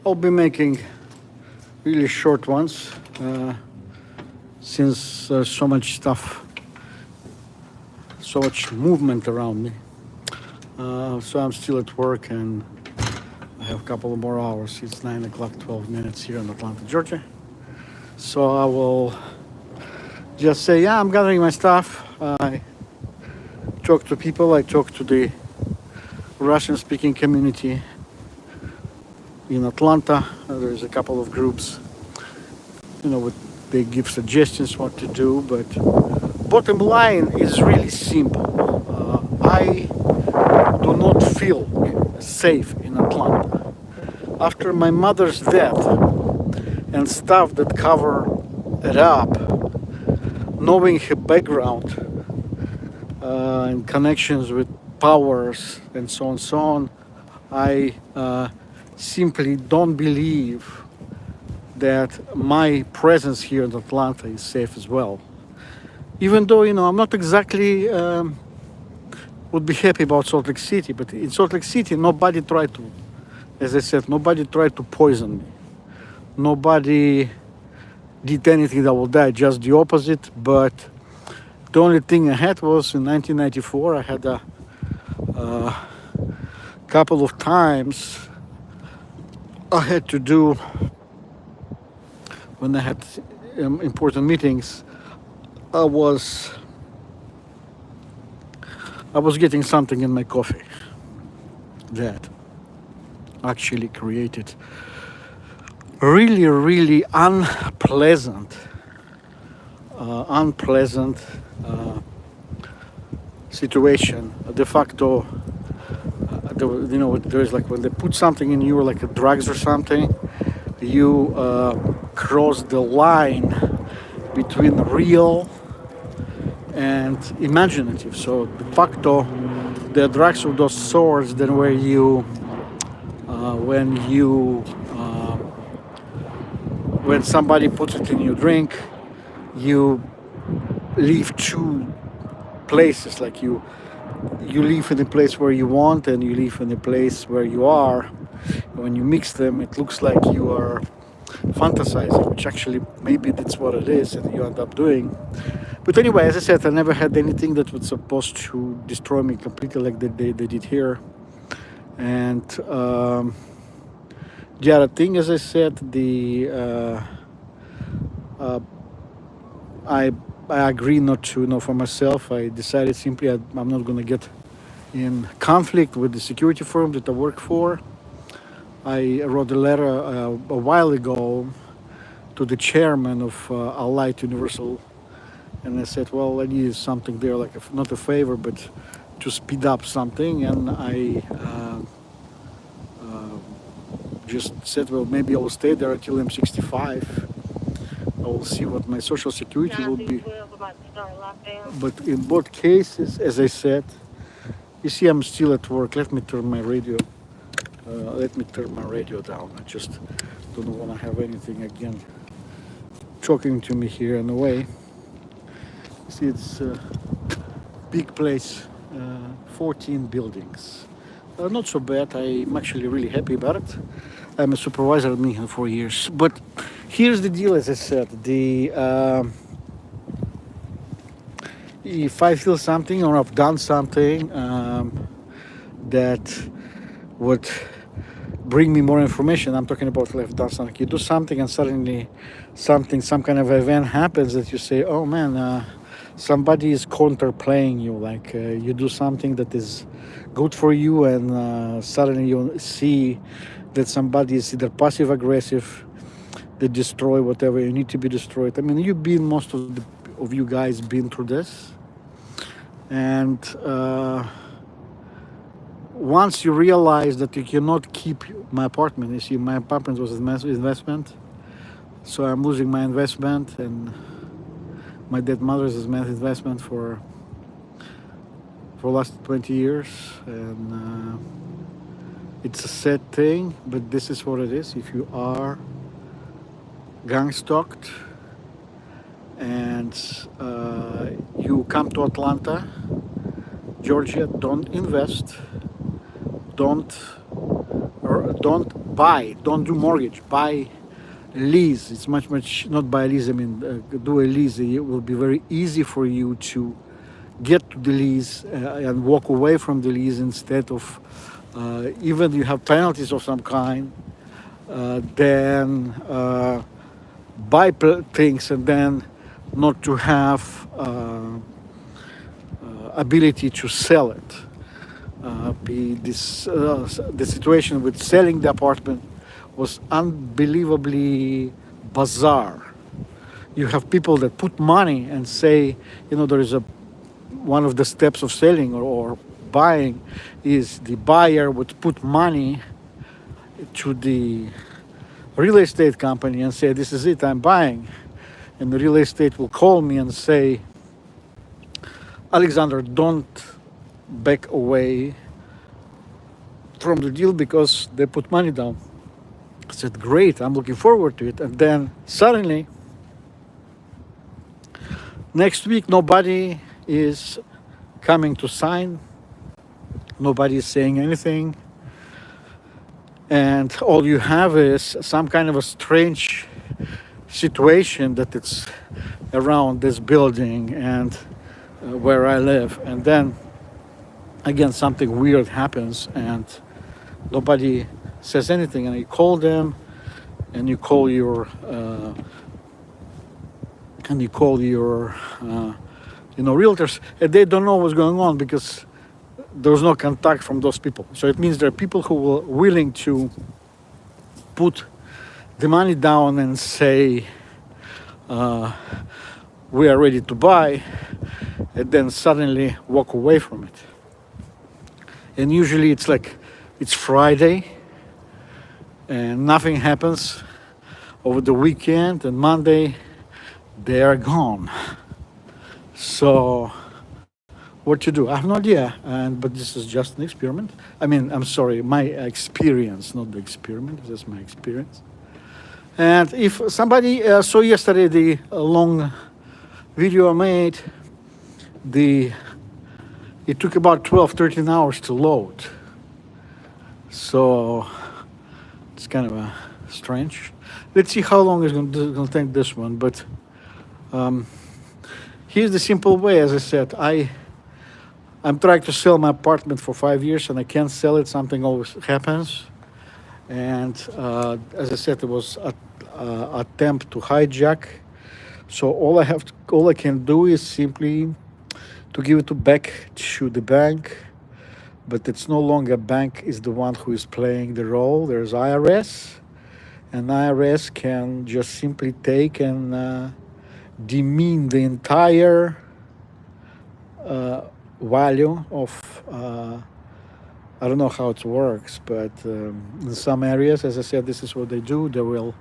I'll be making really short ones since there's so much stuff, so much movement around me. So I'm still at work and I have a couple of more hours. It's 9 o'clock, 12 minutes here in Atlanta, Georgia. So I will just say, yeah, I'm gathering my stuff. I talk to people, I talk to the Russian speaking community in Atlanta. There's a couple of groups, they give suggestions what to do, but bottom line is really simple. I do not feel safe in Atlanta. After my mother's death and stuff that cover it up, knowing her background and connections with powers and so on, I simply don't believe that my presence here in Atlanta is safe as well. Even though, I'm not exactly would be happy about Salt Lake City, but in Salt Lake City, nobody tried to, as I said, nobody tried to poison me. Nobody did anything that will die, just the opposite. But the only thing I had was in 1994, I had a couple of times I had to do, when I had important meetings, I was getting something in my coffee that actually created really, really unpleasant situation. De facto, there's like when they put something in you, like drugs or something, you cross the line between real and imaginative. So de facto, the drugs of those sorts, then where when somebody puts it in your drink, you leave two places. Like you live in the place where you want and you live in the place where you are. When you mix them, it looks like you are fantasizing, which actually maybe that's what it is, and you end up doing. But anyway, as I said, I never had anything that was supposed to destroy me completely like they did here. And the other thing, as I said, I agree not to, for myself. I decided simply I'm not going to get in conflict with the security firm that I work for. I wrote a letter a while ago to the chairman of Allied Universal, and I said, well, I need something there, like not a favor, but to speed up something. And I just said, well, maybe I will stay there until I'm 65. I will see what my social security will be. But in both cases, as I said, you see, I'm still at work. Let me turn my radio down. I just don't want to have anything again talking to me here in a way. See, it's a big place, 14 buildings. Not so bad. I'm actually really happy about it. I'm a supervisor at Michigan for years. But here's the deal, as I said. If I feel something or I've done something that would bring me more information, I'm talking about like I've done something. You do something and suddenly some kind of event happens that you say, oh man, somebody is counterplaying you. Like you do something that is good for you and suddenly you see that somebody is either passive aggressive, they destroy whatever you need to be destroyed. I mean, most of you guys been through this. And once you realize that you cannot keep my apartment, you see, my apartment was an investment, so I'm losing my investment, and my dead mother's investment for last 20 years, and it's a sad thing, but this is what it is. If you are gang-stalked and you come to Atlanta, Georgia, don't invest, don't buy, don't do mortgage, buy lease. It's much, not buy lease, I mean, do a lease. It will be very easy for you to get to the lease and walk away from the lease instead of even you have penalties of some kind, then buy things and then not to have ability to sell it. The situation with selling the apartment was unbelievably bizarre. You have people that put money and say, there is one of the steps of selling or buying is the buyer would put money to the real estate company and say, this is it, I'm buying. And the real estate will call me and say, Alexander, don't back away from the deal because they put money down. I said, great, I'm looking forward to it. And then suddenly, next week, nobody is coming to sign. Nobody is saying anything. And all you have is some kind of a strange situation that it's around this building and where I live. And then again, something weird happens and nobody says anything. And you call them and you call your realtors, and they don't know what's going on because there's no contact from those people. So it means there are people who were willing to put the money down and say, we are ready to buy, and then suddenly walk away from it. And usually it's Friday and nothing happens over the weekend, and Monday they are gone. So what to do? I have no idea, but this is just an experiment. I mean, I'm sorry, my experience, not the experiment, this is my experience. And if somebody saw yesterday the long video I made, it took about 12-13 hours to load. So it's kind of strange. Let's see how long it's going to take this one. But here's the simple way. As I said, I'm trying to sell my apartment for 5 years and I can't sell it. Something always happens. And as I said, it was an attempt to hijack. So all I can do is simply to give it back to the bank. But it's no longer bank is the one who is playing the role. There's IRS, and IRS can just simply take and demean the entire value of I don't know how it works, but in some areas, as I said, this is what they do. They will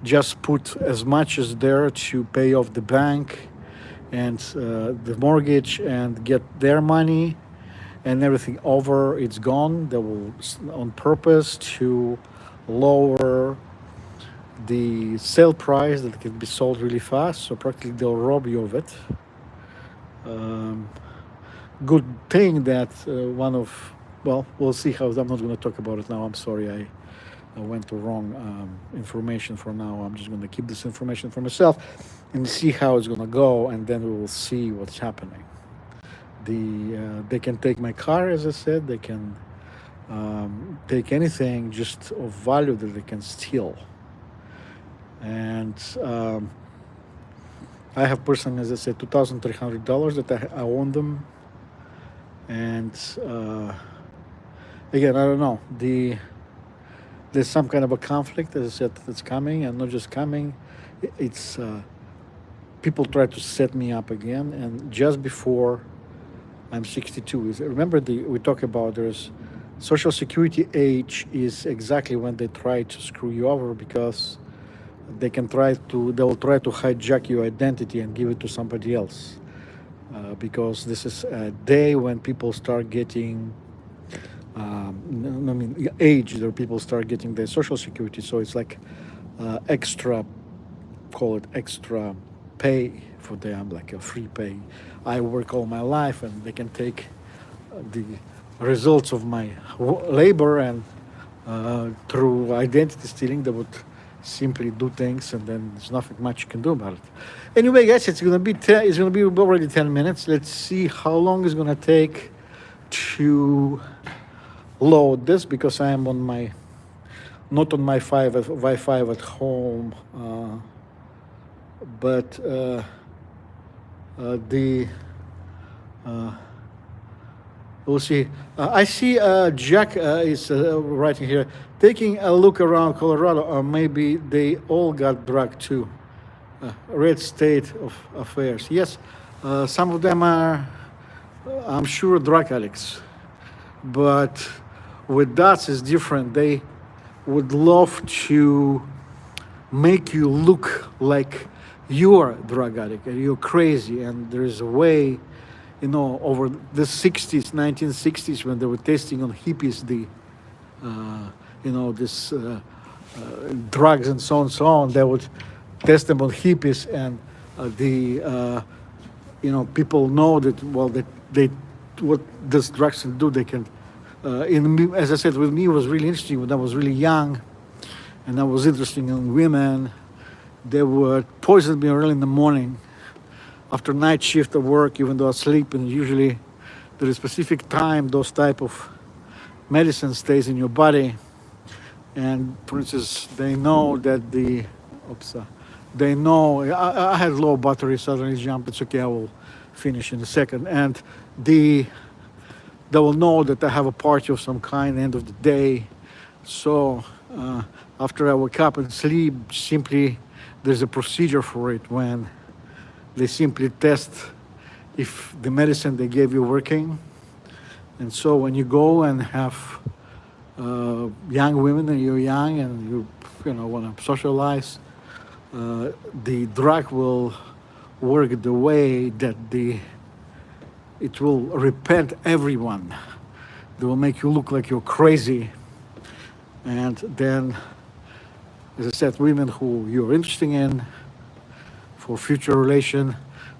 just put as much as there to pay off the bank and the mortgage and get their money, and everything over, it's gone. They will, on purpose, to lower the sale price that can be sold really fast. So practically they'll rob you of it. Good thing that we'll see how. I'm not going to talk about it now. I'm sorry, I went to wrong information for now. I'm just going to keep this information for myself and see how it's going to go, and then we will see what's happening. They can take my car, as I said. They can take anything just of value that they can steal. And I have personally, as I said, $2,300 that I own them. And again, I don't know. There's some kind of a conflict, as I said, that's coming, and not just coming. It's people try to set me up again, and just before I'm 62. Remember, we talk about there's Social Security age is exactly when they try to screw you over, because they will try to hijack your identity and give it to somebody else. Because this is a day when people start getting, age, there people start getting their Social Security. So it's like extra, call it extra pay for them, like a free pay. I work all my life and they can take the results of my labor and through identity stealing. They would simply do things, and then there's nothing much you can do about it. Anyway, guys, it's gonna be already 10 minutes. Let's see how long it's gonna take to load this, because I am on my not on my Wi-Fi at home, but the we'll see. I see Jack is writing here, taking a look around Colorado, or maybe they all got drugged too. Red state of affairs. Yes, some of them are, I'm sure, drug addicts. But with us, it's different. They would love to make you look like you're a drug addict and you're crazy. And there's a way, over the 60s, 1960s, when they were testing on hippies, this drugs and so on, they would test them on hippies, and people know that, well, that they, what these drugs can do, they can, as I said, with me, it was really interesting when I was really young, and I was interested in women. They would poison me early in the morning after night shift of work, even though I sleep, and usually there is a specific time those type of medicine stays in your body. And for instance, they know that they know, I had low battery, suddenly jump, it's okay, I will finish in a second. And they will know that I have a party of some kind end of the day. So after I wake up and sleep, simply there's a procedure for it when they simply test if the medicine they gave you working. And so when you go and have young women, and you're young and you want to socialize, the drug will work the way that it will repent everyone. They will make you look like you're crazy. And then, as I said, women who you're interested in for future relation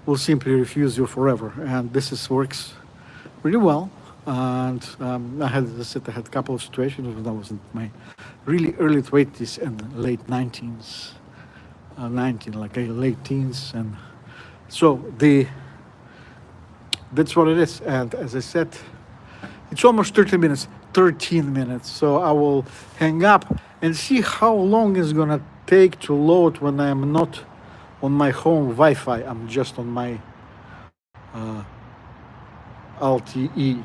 will simply refuse you forever. And this works really well. And I had a couple of situations when I was in my really early 20s and late 19s, late teens. And so that's what it is. And as I said, it's almost 13 minutes. So I will hang up and see how long it's gonna take to load when I'm not on my home Wi-Fi. I'm just on my LTE.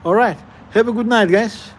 All right. Have a good night, guys.